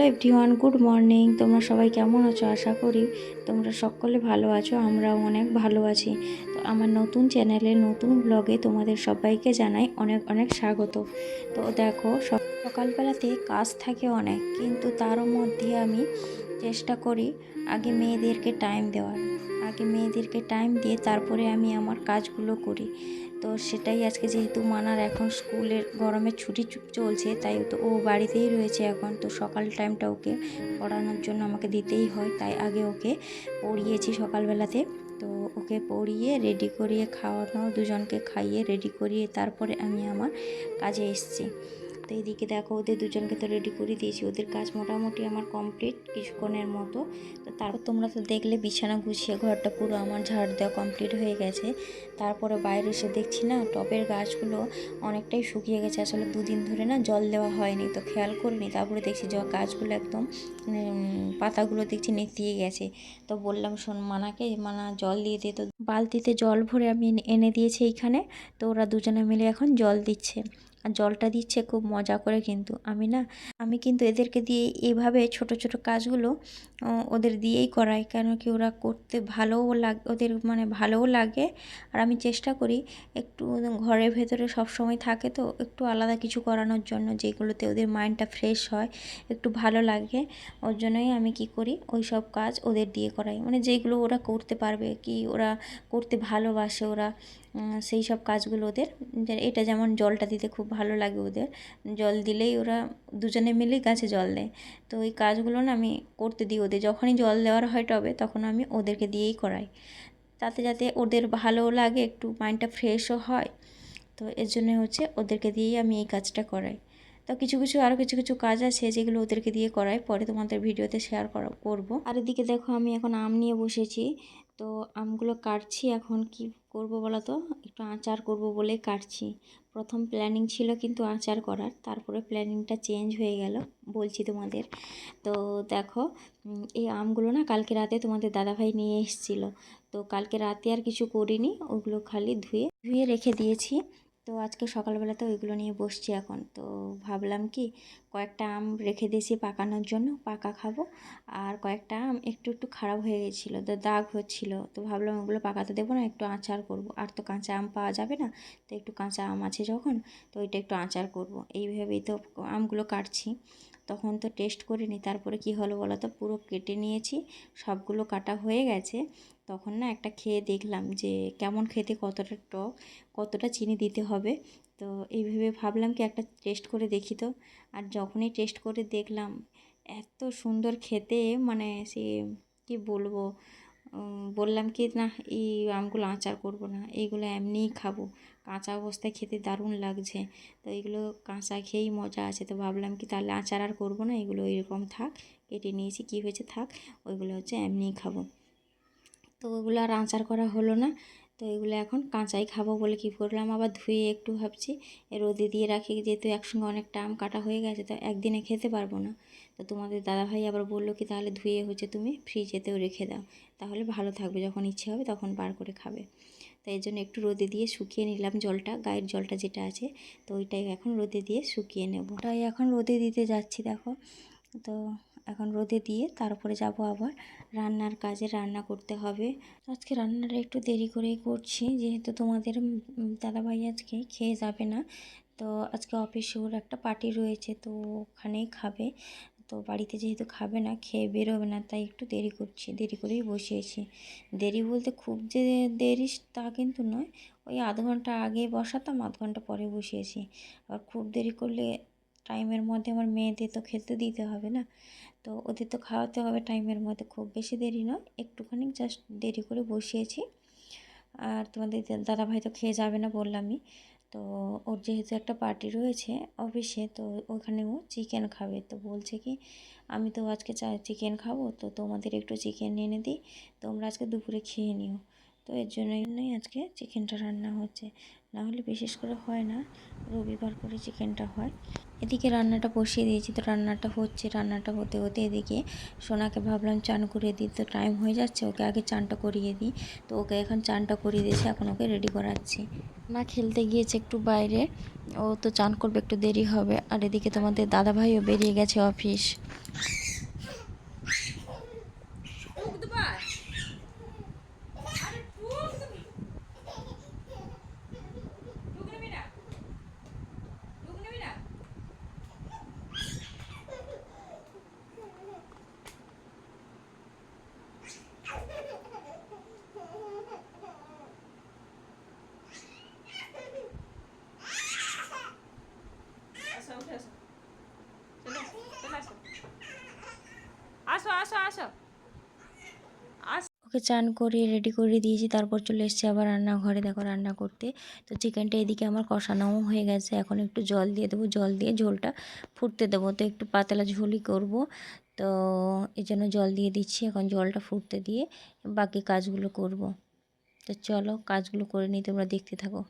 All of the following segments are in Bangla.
Everyone, good morning. তোমরা সবাই কেমন আছো? আশা করি তোমরা সকলে ভালো আছো, আমরাও অনেক ভালো আছি। তো আমার নতুন চ্যানেলে নতুন ব্লগে তোমাদের সবাইকে জানাই অনেক অনেক স্বাগত। তো দেখো, সকালবেলাতে কাজ থাকে অনেক, কিন্তু তারও মধ্যে আমি চেষ্টা করি আগে মেয়েদেরকে টাইম দেওয়ার। আগে মেয়েদেরকে টাইম দিয়ে তারপরে আমি আমার কাজগুলো করি। তো সেটাই আজকে, যেহেতু মানার এখন স্কুলের গরমের ছুটি চলছে, তাই তো ও বাড়িতেই রয়েছে এখন। তো সকাল টাইমটা ওকে পড়ানোর জন্য আমাকে দিতেই হয়, তাই আগে ওকে পড়িয়েছি সকালবেলাতে। তো ওকে পড়িয়ে রেডি করিয়ে খাওয়ানো, দুজনকে খাইয়ে রেডি করিয়ে তারপরে আমি আমার কাজে এসেছি। তো এইদিকে দেখো, ওদের দুজনকে তো রেডি করে দিয়েছি, ওদের কাজ মোটামুটি আমার কমপ্লিট কিছুক্ষণের মতো। তো তারপর তোমরা তো দেখলে বিছানা গুছিয়ে ঘরটা পুরো আমার ঝাড় দেওয়া কমপ্লিট হয়ে গেছে। তারপরে বাইরে এসে দেখছি না, টবের গাছগুলো অনেকটাই শুকিয়ে গেছে। আসলে দুদিন ধরে না জল দেওয়া হয়নি, তো খেয়াল করিনি। তারপরে দেখছি গাছগুলো একদম পাতাগুলো দেখছি নেতিয়ে গেছে। তো বললাম, শোন মানাকে, মানা জল দিয়ে দে। তো বালতিতে জল ভরে আমি এনে দিয়েছি এইখানে। তো ওরা দুজনে মিলে এখন জল দিচ্ছে, আর জলটা দিচ্ছে খুব মজা করে। কিন্তু আমি কিন্তু এদেরকে দিয়ে এইভাবে ছোট ছোট কাজগুলো ওদের দিয়েই করাই, কেন কি ওরা করতে ভালোও লাগে, ওদের মানে ভালোও লাগে। আর আমি চেষ্টা করি একটু ঘরের ভেতরে সব সময় থাকে, তো একটু আলাদা কিছু করানোর জন্য, যেগুলোতে ওদের মাইন্ডটা ফ্রেশ হয়, একটু ভালো লাগে। ওর জন্যই আমি কি করি, ওই সব কাজ ওদের দিয়ে করাই, মানে যেগুলো ওরা করতে পারবে, কি ওরা করতে ভালোবাসে ওরা, সেই সব কাজগুলো ওদের। এটা যেমন জলটা দিতে খুব ভালো লাগে ওদের, জল দিলেই ওরা দুজনে মিলেই গাছে জল দেয়। তো ওই কাজগুলো না আমি করতে দিই ওদের, যখনই জল দেওয়ার হয় টবে, তখন আমি ওদেরকে দিয়েই করাই, তাতে যাতে ওদের ভালোও লাগে, একটু মাইন্ডটা ফ্রেশও হয়। তো এর জন্য হচ্ছে ওদেরকে দিয়েই আমি এই কাজটা করাই। তো আরও কিছু কিছু কাজ আছে যেগুলো ওদেরকে দিয়ে করাই, পরে তোমাদের ভিডিওতে শেয়ার করব। আর এদিকে দেখো, আমি এখন আম নিয়ে বসেছি। তো আমগুলো কাটছি। এখন কি করব বলো তো, একটু আচার করব বলে কাটছি। প্রথম প্ল্যানিং ছিল কিন্তু আচার করার, তারপরে প্ল্যানিংটা চেঞ্জ হয়ে গেল, বলছি তোমাদের। তো দেখো, এই আমগুলো না কালকে রাতে তোমাদের দাদাভাই নিয়ে এসেছিলো। তো কালকে রাতে আর কিছু করিনি, ওগুলো খালি ধুয়ে রেখে দিয়েছি। তো আজকে সকালবেলাতে ওইগুলো নিয়ে বসছি এখন। তো ভাবলাম কি, কয়েকটা আম রেখে দিয়েছি পাকানোর জন্য, পাকা খাবো। আর কয়েকটা আম একটু একটু খারাপ হয়ে গেছিলো, তো দাগ হচ্ছিল। তো ভাবলাম ওগুলো পাকাতে দেবো না, একটু আচার করব। আর তো কাঁচা আম পাওয়া যাবে না, তো একটু কাঁচা আম আছে যখন, তো ওইটা একটু আচার করব, এইভাবেই তো আমগুলো কাটছি। তখন তো টেস্ট করিনি, তারপরে কি হলো বলো তো, পুরো কেটে নিয়েছি, সবগুলো কাটা হয়ে গেছে। তখন না একটা খেয়ে দেখলাম যে কেমন খেতে, কতটা টক, কতটা চিনি দিতে হবে। তো এইভাবে ভাবলাম কি একটা টেস্ট করে দেখি। তো আর যখনই টেস্ট করে দেখলাম, এত সুন্দর খেতে, মানে সে কি বলবো। বললাম কি, না এই আমগুলো আচার করব না, এইগুলো এমনিই খাবো, কাঁচা অবস্থায় খেতে দারুণ লাগছে। তো এইগুলো কাঁচা খেয়েই মজা আছে। তো ভাবলাম কি, তাহলে আচার আর করবো না, এগুলো এরকম থাক, কেটে নিয়েছি, কী হয়েছে থাক, ওইগুলো হচ্ছে এমনিই খাবো। তো ওগুলো আর আচার করা হলো না। তো এগুলো এখন কাঁচাই খাবো বলে কী করলাম, আবার ধুয়ে একটু ভাবছি রোদে দিয়ে রাখি, যেহেতু একসঙ্গে অনেকটা আম কাটা হয়ে গেছে তো একদিনে খেতে পারবো না। তো তোমাদের দাদাভাই আবার বললো কি তাহলে ধুয়ে তুমি ফ্রিজেতেও রেখে দাও, তাহলে ভালো থাকবে, যখন ইচ্ছে হবে তখন বার করে খাবে। তো এই জন্য একটু রোদে দিয়ে শুকিয়ে নিলাম জলটা, গায়ের জলটা যেটা আছে, তো ওইটাই এখন রোদে দিয়ে শুকিয়ে নেব। ওটাই এখন রোদে দিতে যাচ্ছি দেখো। তো এখন রোদে দিয়ে তারপরে যাব আবার রান্নার কাজে, রান্না করতে হবে। আজকে রান্নাটা একটু দেরি করেই করছি, যেহেতু তোমাদের দাদাভাই আজকে খেয়ে যাবে না। তো আজকে অফিসে ওর একটা পার্টি রয়েছে, তো ওখানেই খাবে। তো বাড়িতে যেহেতু খাবে না, খেয়ে বেরোবে না, তাই একটু দেরি করছি, দেরি করেই বসিয়েছি। দেরি বলতে খুব যে দেরি তা কিন্তু নয়, ওই আধ ঘন্টা আগে বসাতাম, আধ ঘন্টা পরে বসিয়েছি। আবার খুব দেরি করলে টাইমের মধ্যে আমার মেয়েদের তো খেতে দিতে হবে না, তো ওদের তো খাওয়াতে হবে টাইমের মধ্যে, খুব বেশি দেরি নয়, একটুখানি জাস্ট দেরি করে বসিয়েছি। আর তোমাদের দাদাভাই তো খেয়ে যাবে না বললামই। তো ওর যেহেতু একটা পার্টি রয়েছে অফিসে, তো ওখানে ও চিকেন খাবে, তো বলছে কি আমি তো আজকে চিকেন খাবো, তো তোমাদের একটু চিকেন এনে দিই, তোমরা আজকে দুপুরে খেয়ে নিও। তো এর জন্যই আজকে চিকেনটা রান্না হচ্ছে, না হলে বিশেষ করে হয় না, রবিবার করে চিকেনটা হয়। এদিকে রান্নাটা বসিয়ে দিয়েছি, তো রান্নাটা হচ্ছে, রান্নাটা হতে হতে এদিকে সোনাকে ভাবলাম চান করিয়ে দিই, তো টাইম হয়ে যাচ্ছে, ওকে আগে চানটা করিয়ে দিই। তো ওকে এখন চানটা করিয়ে দিয়েছি, এখন ওকে রেডি করাচ্ছি। না খেলতে গিয়েছে একটু বাইরে, ও তো চান করবে, একটু দেরি হবে। আর এদিকে তোমাদের দাদাভাইও বেরিয়ে গেছে অফিস। আসো আসো আসো। ওকে চান করিয়ে রেডি করে দিয়েছি, তারপর চলে এসেছি আবার রান্নাঘরে, দেখো রান্না করতে। তো চিকেনটা এদিকে আমার কষানোও হয়ে গেছে, এখন একটু জল দিয়ে দেবো, জল দিয়ে ঝোলটা ফুটতে দেবো, তো একটু পাতলা ঝোলই করব। তো এই জন্য জল দিয়ে দিচ্ছি, এখন জলটা ফুটতে দিয়ে বাকি কাজগুলো করব। তো চলো কাজগুলো করে নিই, তোমরা দেখতে থাকো।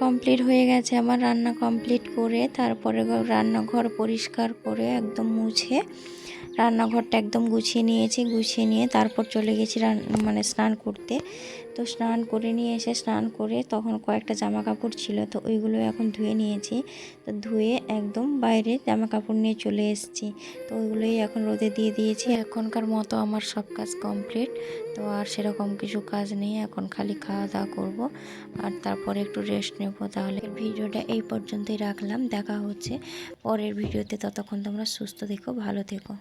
কমপ্লিট হয়ে গেছে, আমার রান্না কমপ্লিট করে তারপরে রান্নাঘর পরিষ্কার করে একদম মুছে রান্নাঘরটা একদম গুছিয়ে নিয়েছি। গুছিয়ে নিয়ে তারপর চলে গেছি মানে স্নান করতে। তো স্নান করে নিয়ে এসে স্নান করে তখন কয়েকটা জামা কাপড় ছিল, তো ওইগুলো এখন ধুয়ে নিয়েছি। তো ধুয়ে একদম বাইরে জামা কাপড় নিয়ে চলে এসেছি। তো ওইগুলোই এখন রোদে দিয়ে দিয়েছি। এখনকার মতো আমার সব কাজ কমপ্লিট। তো আর সেরকম কিছু কাজ নেই, এখন খালি খাওয়া দাওয়া করবো আর তারপরে একটু রেস্ট নেব। তাহলে ভিডিওটা এই পর্যন্তই রাখলাম, দেখা হচ্ছে পরের ভিডিওতে। ততক্ষণ তোমরা সুস্থ থেকো, ভালো থেকো।